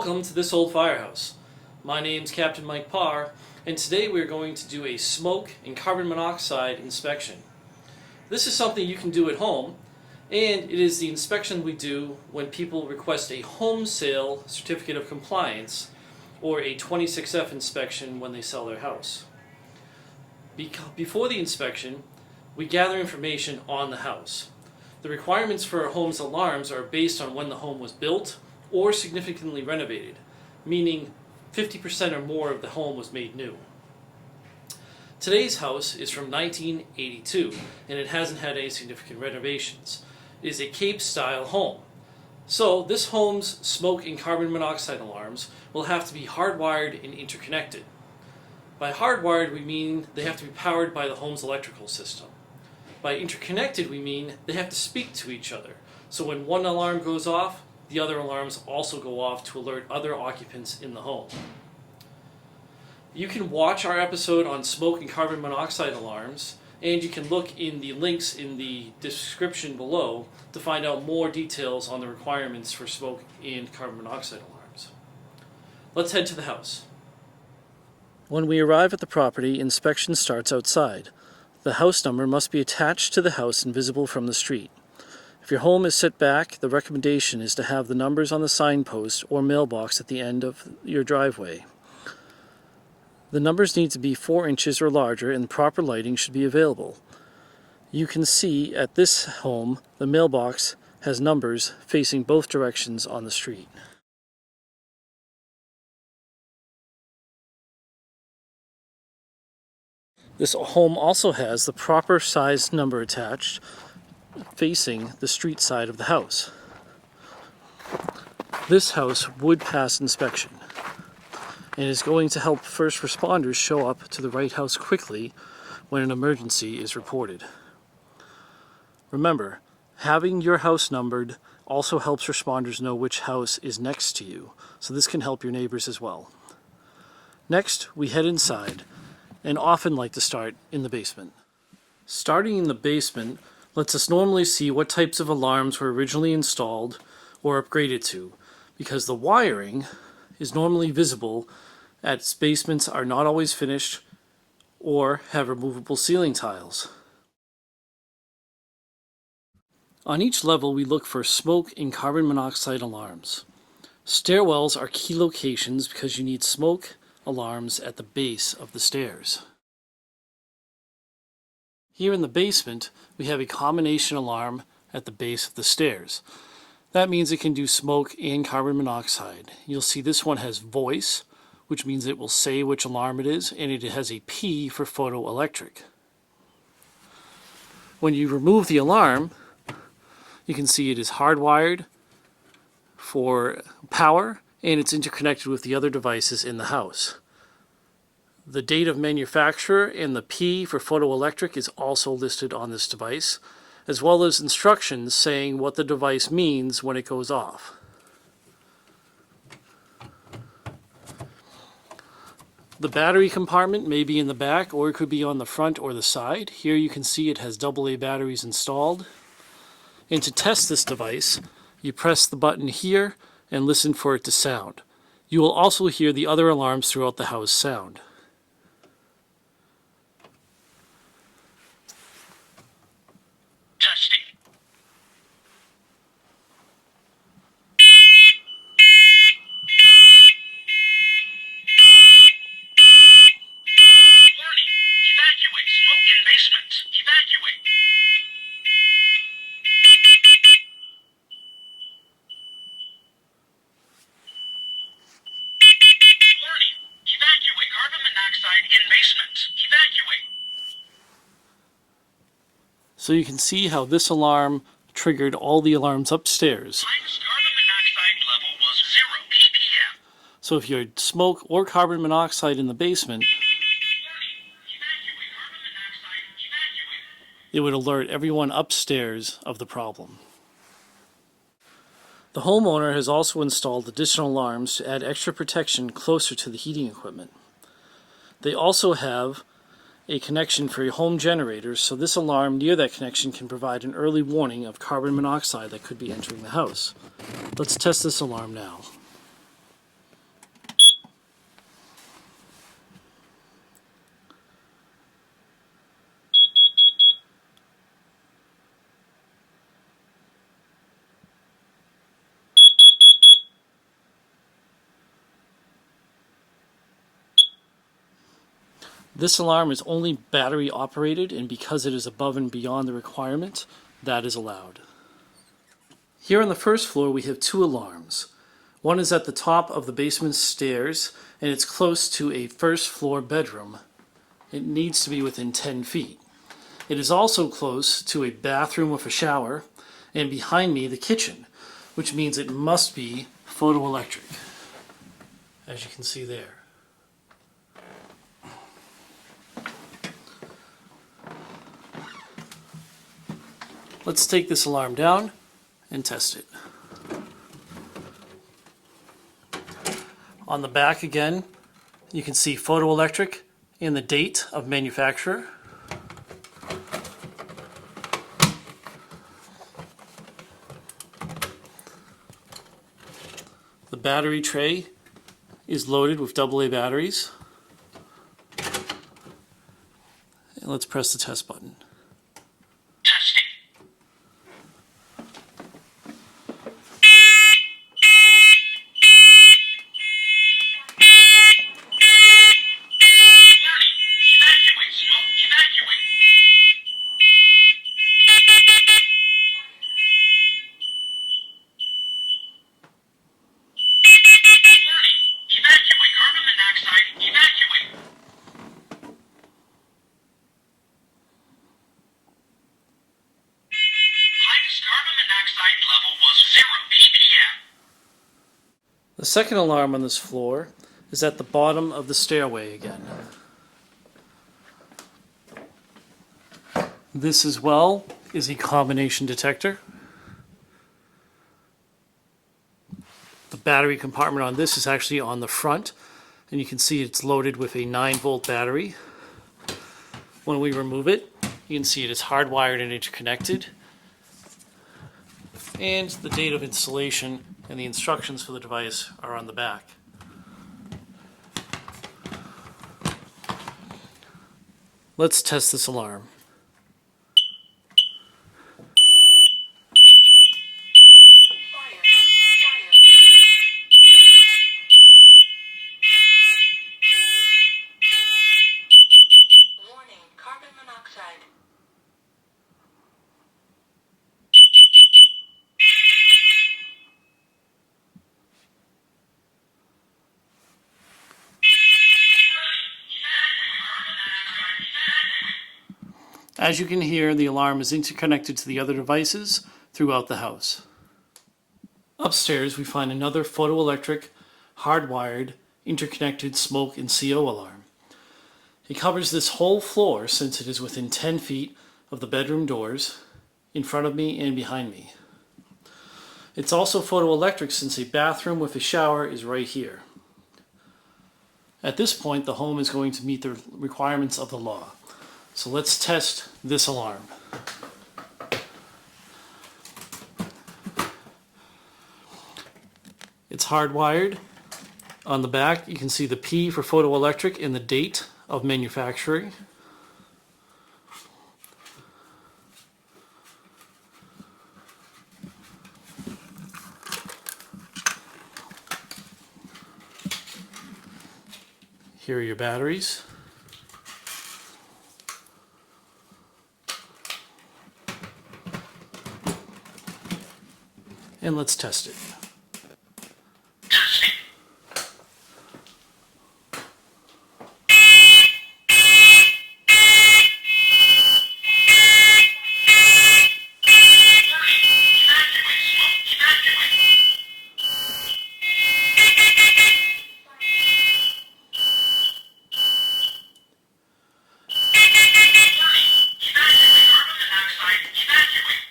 Welcome to this old firehouse. My name's Captain Mike Parr, and today we're going to do a smoke and carbon monoxide inspection. This is something you can do at home, and it is the inspection we do when people request a home sale certificate of compliance or a 26F inspection when they sell their house. Before the inspection, we gather information on the house. The requirements for a home's alarms are based on when the home was built or significantly renovated, meaning 50% or more of the home was made new. Today's house is from 1982 and it hasn't had any significant renovations. It is a Cape-style home. So this home's smoke and carbon monoxide alarms will have to be hardwired and interconnected. By hardwired we mean they have to be powered by the home's electrical system. By interconnected we mean they have to speak to each other. So when one alarm goes off, the other alarms also go off to alert other occupants in the home. You can watch our episode on smoke and carbon monoxide alarms, and you can look in the links in the description below to find out more details on the requirements for smoke and carbon monoxide alarms. Let's head to the house. When we arrive at the property, inspection starts outside. The house number must be attached to the house and visible from the street. If your home is set back, the recommendation is to have the numbers on the signpost or mailbox at the end of your driveway. The numbers need to be 4 inches or larger and proper lighting should be available. You can see at this home the mailbox has numbers facing both directions on the street. This home also has the proper sized number attached facing the street side of the house. This house would pass inspection and is going to help first responders show up to the right house quickly when an emergency is reported. Remember, having your house numbered also helps responders know which house is next to you, so this can help your neighbors as well. Next, we head inside and often like to start in the basement. Starting in the basement lets us normally see what types of alarms were originally installed or upgraded to, because the wiring is normally visible as basements are not always finished or have removable ceiling tiles. On each level we look for smoke and carbon monoxide alarms. Stairwells are key locations because you need smoke alarms at the base of the stairs. Here in the basement, we have a combination alarm at the base of the stairs. That means it can do smoke and carbon monoxide. You'll see this one has voice, which means it will say which alarm it is, and it has a P for photoelectric. When you remove the alarm, you can see it is hardwired for power, and it's interconnected with the other devices in the house. The date of manufacturer and the P for photoelectric is also listed on this device, as well as instructions saying what the device means when it goes off. The battery compartment may be in the back or it could be on the front or the side. Here you can see it has AA batteries installed. And to test this device, you press the button here and listen for it to sound. You will also hear the other alarms throughout the house sound. So you can see how this alarm triggered all the alarms upstairs. Carbon monoxide level was 0 ppm. So if you had smoke or carbon monoxide in the basement, it would alert everyone upstairs of the problem. The homeowner has also installed additional alarms to add extra protection closer to the heating equipment. They also have a connection for your home generators, so this alarm near that connection can provide an early warning of carbon monoxide that could be entering the house. Let's test this alarm now. This alarm is only battery operated, and because it is above and beyond the requirement, that is allowed. Here on the first floor we have two alarms. One is at the top of the basement stairs, and it's close to a first floor bedroom. It needs to be within 10 feet. It is also close to a bathroom with a shower, and behind me the kitchen, which means it must be photoelectric, as you can see there. Let's take this alarm down and test it. On the back again, you can see photoelectric and the date of manufacturer. The battery tray is loaded with AA batteries. And let's press the test button. Testing. Evacuate, smoke, evacuate. Evacuate, carbon monoxide, evacuate. Highest carbon monoxide level was 0 ppm. The second alarm on this floor is at the bottom of the stairway again. This as well is a combination detector. The battery compartment on this is actually on the front, and you can see it's loaded with a 9-volt battery. When we remove it, you can see it is hardwired and interconnected. And the date of installation and the instructions for the device are on the back. Let's test this alarm. Warning, carbon monoxide. As you can hear, the alarm is interconnected to the other devices throughout the house. Upstairs, we find another photoelectric, hardwired, interconnected smoke and CO alarm. It covers this whole floor since it is within 10 feet of the bedroom doors, in front of me and behind me. It's also photoelectric since a bathroom with a shower is right here. At this point, the home is going to meet the requirements of the law. So let's test this alarm. It's hardwired. On the back, you can see the P for photoelectric and the date of manufacturing. Here are your batteries. And let's test it. Testing. Evacuate, smoke, evacuate. Evacuate, carbon monoxide, evacuate.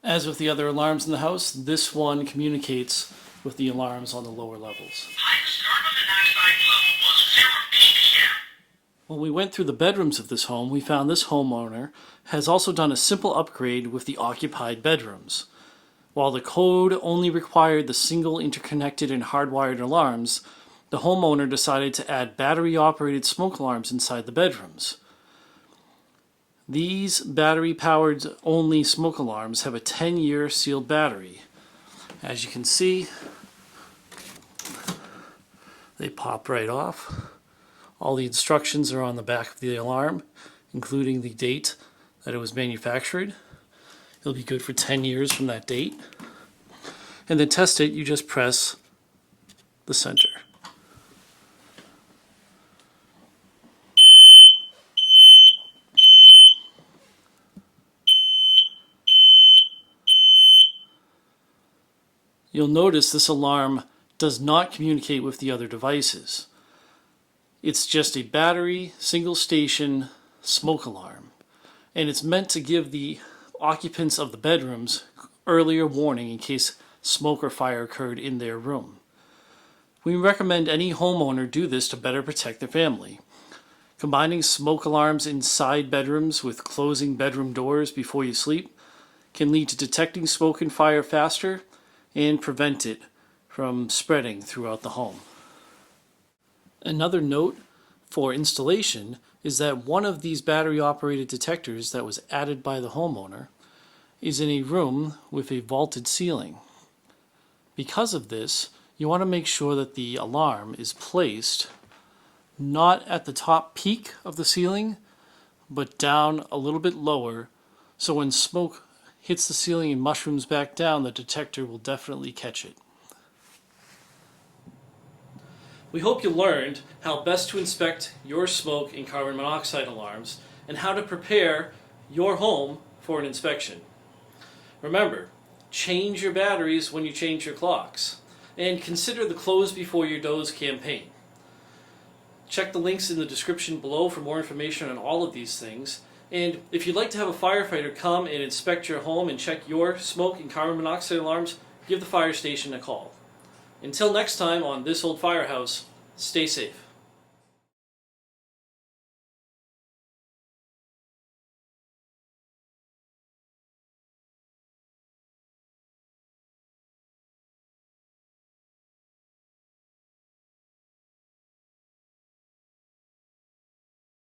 As with the other alarms in the house, this one communicates with the alarms on the lower levels. Highest carbon monoxide level was 0 ppm. When we went through the bedrooms of this home, we found this homeowner has also done a simple upgrade with the occupied bedrooms. While the code only required the single interconnected and hardwired alarms, the homeowner decided to add battery-operated smoke alarms inside the bedrooms. These battery-powered only smoke alarms have a 10-year sealed battery. As you can see, they pop right off. All the instructions are on the back of the alarm, including the date that it was manufactured. It'll be good for 10 years from that date. And then test it, you just press the center. You'll notice this alarm does not communicate with the other devices. It's just a battery, single station smoke alarm. And it's meant to give the occupants of the bedrooms earlier warning in case smoke or fire occurred in their room. We recommend any homeowner do this to better protect their family. Combining smoke alarms inside bedrooms with closing bedroom doors before you sleep can lead to detecting smoke and fire faster and prevent it from spreading throughout the home. Another note for installation is that one of these battery-operated detectors that was added by the homeowner is in a room with a vaulted ceiling. Because of this, you want to make sure that the alarm is placed not at the top peak of the ceiling, but down a little bit lower, so when smoke hits the ceiling and mushrooms back down, the detector will definitely catch it. We hope you learned how best to inspect your smoke and carbon monoxide alarms and how to prepare your home for an inspection. Remember, change your batteries when you change your clocks, and consider the Close Before Your Doze campaign. Check the links in the description below for more information on all of these things. And if you'd like to have a firefighter come and inspect your home and check your smoke and carbon monoxide alarms, give the fire station a call. Until next time on This Old Firehouse, stay safe.